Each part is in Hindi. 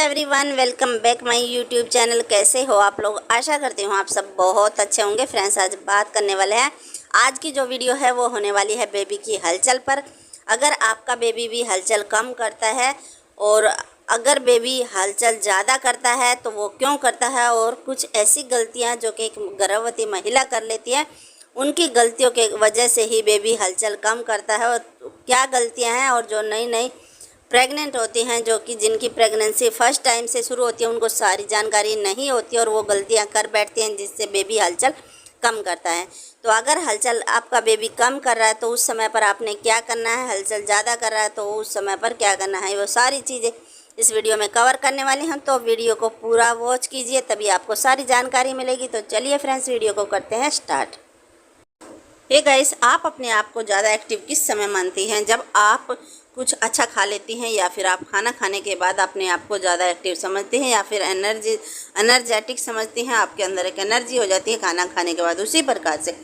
Everyone, welcome back my YouTube channel. कैसे हो आप लोग? आशा करती हूँ आप सब बहुत अच्छे होंगे। फ्रेंड्स, आज बात करने वाले हैं, आज की जो वीडियो है वो होने वाली है बेबी की हलचल पर। अगर आपका बेबी भी हलचल कम करता है और अगर बेबी हलचल ज़्यादा करता है तो वो क्यों करता है, और कुछ ऐसी गलतियाँ जो कि एक गर्भवती महिला कर लेती है, उनकी गलतियों के वजह से ही बेबी हलचल कम करता है, और क्या गलतियाँ हैं। और जो नई नई प्रेग्नेंट होती हैं, जो कि जिनकी प्रेगनेंसी फर्स्ट टाइम से शुरू होती है, उनको सारी जानकारी नहीं होती और वो गलतियां कर बैठती हैं जिससे बेबी हलचल कम करता है। तो अगर हलचल आपका बेबी कम कर रहा है तो उस समय पर आपने क्या करना है, हलचल ज़्यादा कर रहा है तो उस समय पर क्या करना है, वो सारी चीज़ें इस वीडियो में कवर करने वाली हैं। तो वीडियो को पूरा वॉच कीजिए, तभी आपको सारी जानकारी मिलेगी। तो चलिए फ्रेंड्स, वीडियो को करते हैं स्टार्ट। हे गाइस, आप अपने आप को ज़्यादा एक्टिव किस समय मानती हैं? जब आप कुछ अच्छा खा लेती हैं, या फिर आप खाना खाने के बाद अपने आप को ज़्यादा एक्टिव समझती हैं, या फिर एनर्जेटिक समझती हैं, आपके अंदर एक एनर्जी हो जाती है खाना खाने के बाद। उसी प्रकार से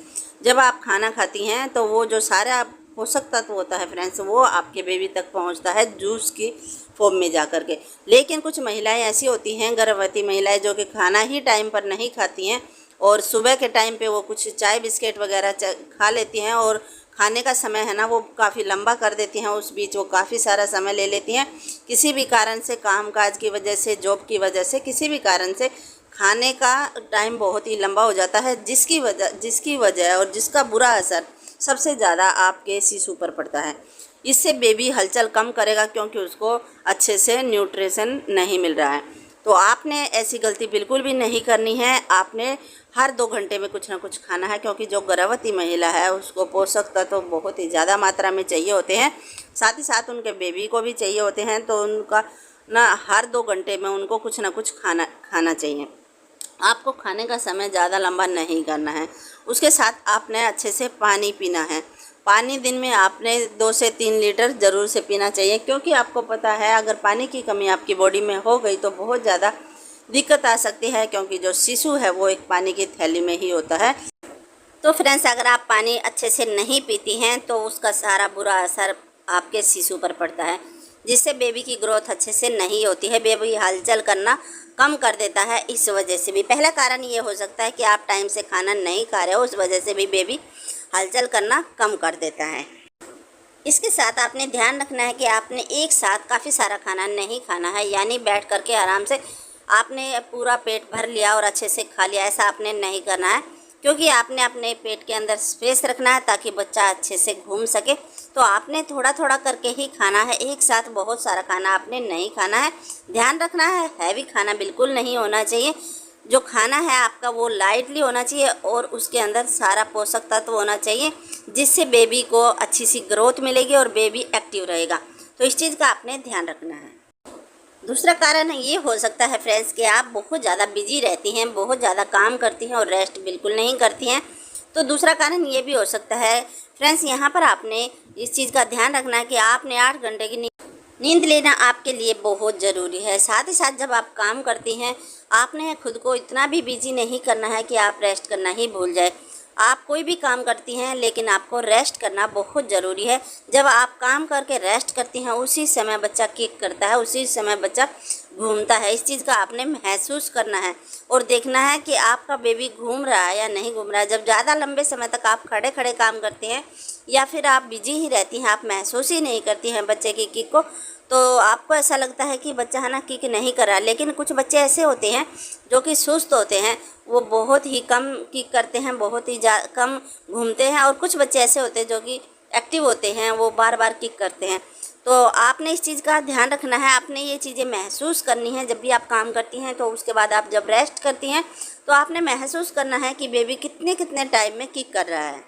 जब आप खाना खाती हैं तो वो जो सारा पोषक तत्व होता है फ्रेंड्स, वो आपके बेबी तक पहुंचता है जूस की फॉर्म में जा कर के। लेकिन कुछ महिलाएं ऐसी होती हैं, गर्भवती महिलाएं, जो कि खाना ही टाइम पर नहीं खाती हैं और सुबह के टाइम पे वो कुछ चाय बिस्किट वगैरह खा लेती हैं, और खाने का समय है ना वो काफ़ी लंबा कर देती हैं। उस बीच वो काफ़ी सारा समय ले लेती हैं, किसी भी कारण से, कामकाज की वजह से, जॉब की वजह से, किसी भी कारण से खाने का टाइम बहुत ही लंबा हो जाता है, जिसकी वजह और जिसका बुरा असर सबसे ज़्यादा आपके शिशु पर पड़ता है। इससे बेबी हलचल कम करेगा क्योंकि उसको अच्छे से न्यूट्रिशन नहीं मिल रहा है। तो आपने ऐसी गलती बिल्कुल भी नहीं करनी है। आपने हर 2 घंटे में कुछ ना कुछ खाना है, क्योंकि जो गर्भवती महिला है उसको पोषक तत्व बहुत ही ज़्यादा मात्रा में चाहिए होते हैं, साथ ही साथ उनके बेबी को भी चाहिए होते हैं। तो उनका ना हर 2 घंटे में उनको कुछ ना कुछ खाना चाहिए। आपको खाने का समय ज़्यादा लंबा नहीं करना है। उसके साथ आपने अच्छे से पानी पीना है। पानी दिन में आपने 2 से 3 लीटर ज़रूर से पीना चाहिए, क्योंकि आपको पता है अगर पानी की कमी आपकी बॉडी में हो गई तो बहुत ज़्यादा दिक्कत आ सकती है, क्योंकि जो शिशु है वो एक पानी की थैली में ही होता है। तो फ्रेंड्स, अगर आप पानी अच्छे से नहीं पीती हैं तो उसका सारा बुरा असर आपके शिशु पर पड़ता है, जिससे बेबी की ग्रोथ अच्छे से नहीं होती है, बेबी हलचल करना कम कर देता है। इस वजह से भी पहला कारण ये हो सकता है कि आप टाइम से खाना नहीं खा रहे हो, उस वजह से भी बेबी हलचल करना कम कर देता है। इसके साथ आपने ध्यान रखना है कि आपने एक साथ काफ़ी सारा खाना नहीं खाना है, यानी बैठ करके आराम से आपने पूरा पेट भर लिया और अच्छे से खा लिया, ऐसा आपने नहीं करना है, क्योंकि आपने अपने पेट के अंदर स्पेस रखना है ताकि बच्चा अच्छे से घूम सके। तो आपने थोड़ा थोड़ा करके ही खाना है, एक साथ बहुत सारा खाना आपने नहीं खाना है। ध्यान रखना है, हैवी खाना बिल्कुल नहीं होना चाहिए। जो खाना है आपका वो लाइटली होना चाहिए और उसके अंदर सारा पोषक तत्व होना चाहिए, जिससे बेबी को अच्छी सी ग्रोथ मिलेगी और बेबी एक्टिव रहेगा। तो इस चीज़ का आपने ध्यान रखना है। दूसरा कारण ये हो सकता है फ्रेंड्स कि आप बहुत ज़्यादा बिजी रहती हैं, बहुत ज़्यादा काम करती हैं और रेस्ट बिल्कुल नहीं करती हैं। तो दूसरा कारण ये भी हो सकता है फ्रेंड्स, यहाँ पर आपने इस चीज़ का ध्यान रखना है कि आपने 8 घंटे की नींद लेना आपके लिए बहुत ज़रूरी है। साथ ही साथ जब आप काम करती हैं, आपने खुद को इतना भी बिजी नहीं करना है कि आप रेस्ट करना ही भूल जाए। आप कोई भी काम करती हैं लेकिन आपको रेस्ट करना बहुत ज़रूरी है। जब आप काम करके रेस्ट करती हैं, उसी समय बच्चा किक करता है, उसी समय बच्चा घूमता है। इस चीज़ का आपने महसूस करना है और देखना है कि आपका बेबी घूम रहा है या नहीं घूम रहा है। जब ज़्यादा लंबे समय तक आप खड़े खड़े काम करते हैं या फिर आप बिजी ही रहती हैं, आप महसूस ही नहीं करती हैं बच्चे की किक को, तो आपको ऐसा लगता है कि बच्चा है ना किक नहीं कर रहा। लेकिन कुछ बच्चे ऐसे होते हैं जो कि सुस्त होते हैं, वो बहुत ही कम किक करते हैं, बहुत ही कम घूमते हैं, और कुछ बच्चे ऐसे होते हैं जो कि एक्टिव होते हैं, वो बार बार किक करते हैं। तो आपने इस चीज़ का ध्यान रखना है, आपने ये चीज़ें महसूस करनी है जब भी आप काम करती हैं। तो उसके बाद आप जब रेस्ट करती हैं तो आपने महसूस करना है कि बेबी कितने कितने टाइम में किक कर रहा है।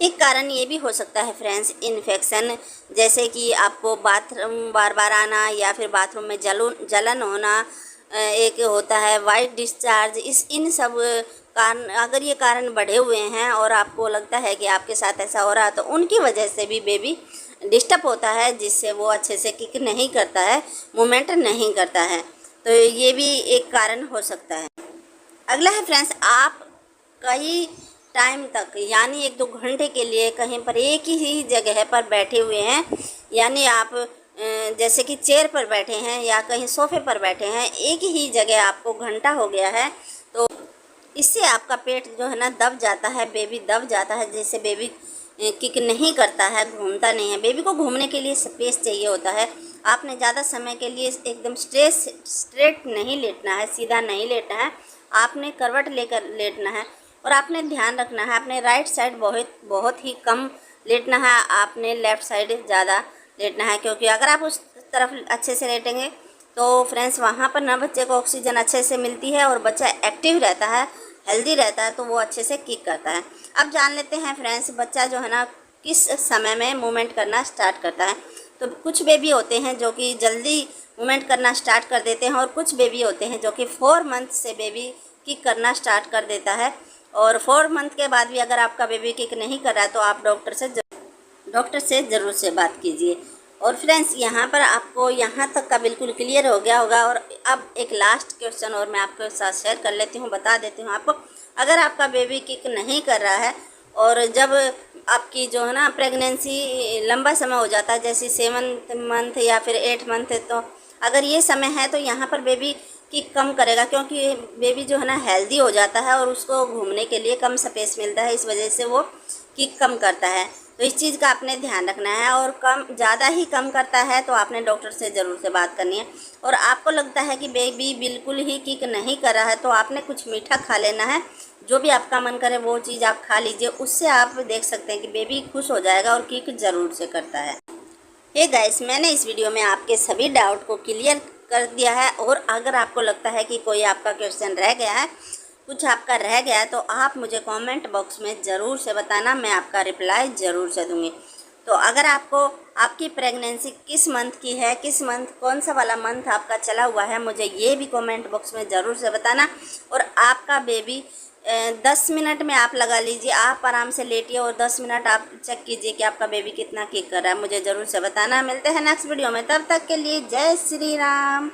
एक कारण ये भी हो सकता है फ्रेंड्स, इन्फेक्शन, जैसे कि आपको बाथरूम बार बार आना या फिर बाथरूम में जलन होना, एक होता है वाइट डिस्चार्ज। इन सब कारण, अगर ये कारण बढ़े हुए हैं और आपको लगता है कि आपके साथ ऐसा हो रहा है, तो उनकी वजह से भी बेबी डिस्टर्ब होता है, जिससे वो अच्छे से किक नहीं करता है, मूवमेंट नहीं करता है। तो ये भी एक कारण हो सकता है। अगला है फ्रेंड्स, आप कई टाइम तक यानी 1-2 घंटे के लिए कहीं पर एक ही जगह पर बैठे हुए हैं, यानी आप जैसे कि चेयर पर बैठे हैं या कहीं सोफे पर बैठे हैं, एक ही जगह आपको घंटा हो गया है, तो इससे आपका पेट जो है ना दब जाता है, बेबी दब जाता है, जिससे बेबी किक नहीं करता है, घूमता नहीं है। बेबी को घूमने के लिए स्पेस चाहिए होता है। आपने ज़्यादा समय के लिए एकदम स्ट्रेट नहीं लेटना है, सीधा नहीं लेटना है, आपने करवट लेकर लेटना है। और आपने ध्यान रखना है, आपने राइट साइड बहुत ही कम लेटना है, आपने लेफ़्ट साइड ज़्यादा लेटना है, क्योंकि अगर आप उस तरफ अच्छे से लेटेंगे तो फ्रेंड्स वहाँ पर ना बच्चे को ऑक्सीजन अच्छे से मिलती है और बच्चा एक्टिव रहता है, हेल्दी रहता है, तो वो अच्छे से किक करता है। अब जान लेते हैं फ्रेंड्स, बच्चा जो है ना किस समय में मूवमेंट करना स्टार्ट करता है। तो कुछ बेबी होते हैं जो कि जल्दी मूवमेंट करना स्टार्ट कर देते हैं, और कुछ बेबी होते हैं जो कि 4 मंथ से बेबी किक करना स्टार्ट कर देता है। और 4 मंथ के बाद भी अगर आपका बेबी किक नहीं कर रहा है तो आप डॉक्टर से ज़रूर से बात कीजिए। और फ्रेंड्स यहाँ पर आपको यहाँ तक का बिल्कुल क्लियर हो गया होगा। और अब एक लास्ट क्वेश्चन और मैं आपके साथ शेयर कर लेती हूँ, बता देती हूँ आपको। अगर आपका बेबी किक नहीं कर रहा है और जब आपकी जो है ना प्रेगनेंसी लंबा समय हो जाता है, जैसे 7 मंथ या फिर 8 मंथ, तो अगर ये समय है तो यहाँ पर बेबी किक कम करेगा, क्योंकि बेबी जो है ना हेल्दी हो जाता है और उसको घूमने के लिए कम स्पेस मिलता है, इस वजह से वो किक कम करता है। तो इस चीज़ का आपने ध्यान रखना है। और ज़्यादा ही कम करता है तो आपने डॉक्टर से ज़रूर से बात करनी है। और आपको लगता है कि बेबी बिल्कुल ही किक नहीं कर रहा है तो आपने कुछ मीठा खा लेना है, जो भी आपका मन करे वो चीज़ आप खा लीजिए, उससे आप देख सकते हैं कि बेबी खुश हो जाएगा और किक ज़रूर से करता है। हे गाइस, मैंने इस वीडियो में आपके सभी डाउट को क्लियर कर दिया है। और अगर आपको लगता है कि कोई आपका क्वेश्चन रह गया है, कुछ आपका रह गया है, तो आप मुझे कमेंट बॉक्स में ज़रूर से बताना, मैं आपका रिप्लाई ज़रूर से दूँगी। तो अगर आपको आपकी प्रेगनेंसी किस मंथ की है, किस मंथ, कौन सा वाला मंथ आपका चला हुआ है, मुझे ये भी कमेंट बॉक्स में ज़रूर से बताना। और आपका बेबी 10 मिनट में आप लगा लीजिए, आप आराम से लेटिए और 10 मिनट आप चेक कीजिए कि आपका बेबी कितना किक कर रहा है, मुझे ज़रूर से बताना। मिलते हैं नेक्स्ट वीडियो में, तब तक के लिए जय श्री राम।